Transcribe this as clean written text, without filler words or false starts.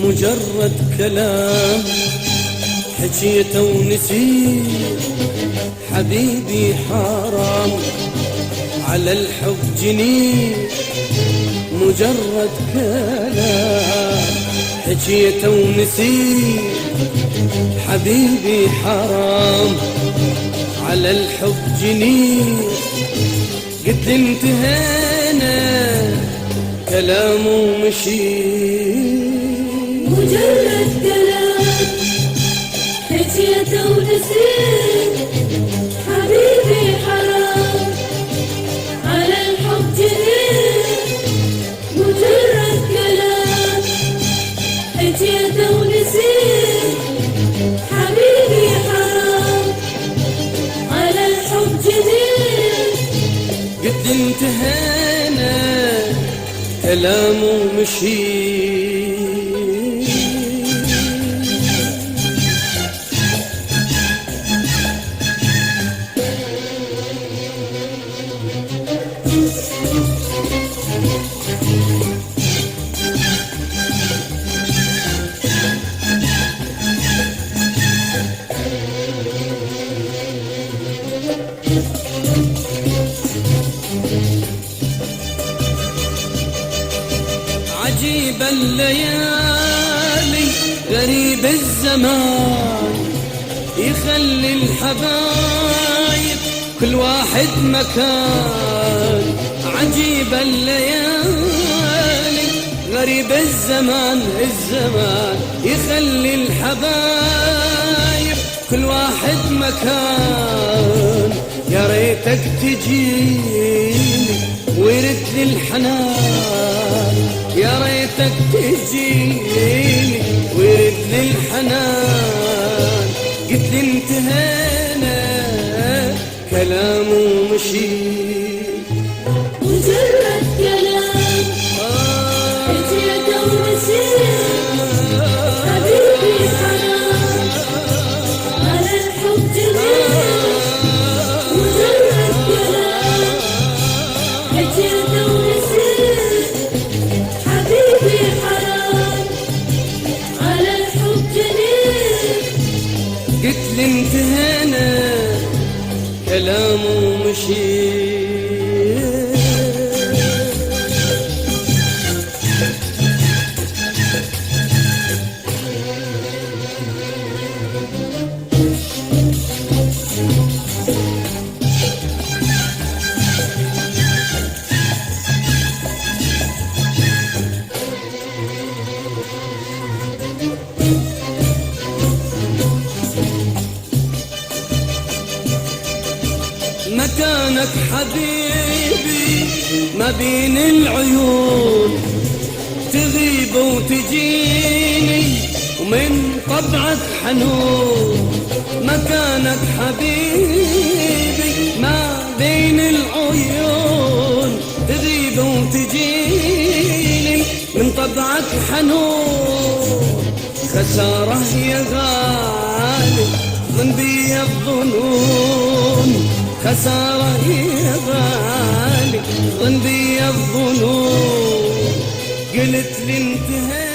مجرد كلام حكيته ونسيت حبيبي حرام على الحب جنين مجرد كلام حكيته ونسيت حبيبي حرام على الحب جنين قلت لي انتهينا كلامه ومشي مجرد كلام حكيته ونسيت حبيبي حرام على الحب جنين مجرد كلام حكيته ونسيت حبيبي حرام على الحب جنين قد انتهينا كلامه ومشي عجيب الليالي غريب الزمان يخلي الحبايب كل واحد مكان عجيب الليالي غريب الزمان يخلي الحبايب كل واحد مكان يا ريتك تجيني ورد لي الحنان يا ريتك تجيني ورد لي الحنان قلت لي انتهينا كلامه ومشي مجرد كلام حكيته ونسيت حبيبي حرام على الحب جنين مجرد كلام حكيته ونسيت حبيبي حرام على الحب جنين قلت لي انتهينا كلامه ومشي مكانك حبيبي ما بين العيون تغيب وتجيني ومن طبعك حنون مكانك حبيبي ما بين العيون تغيب وتجيني من طبعك حنون خسارة يا غالي ظن بي الظنون خسارة يا غالي ظن بي الظنون قلت لي انتهيت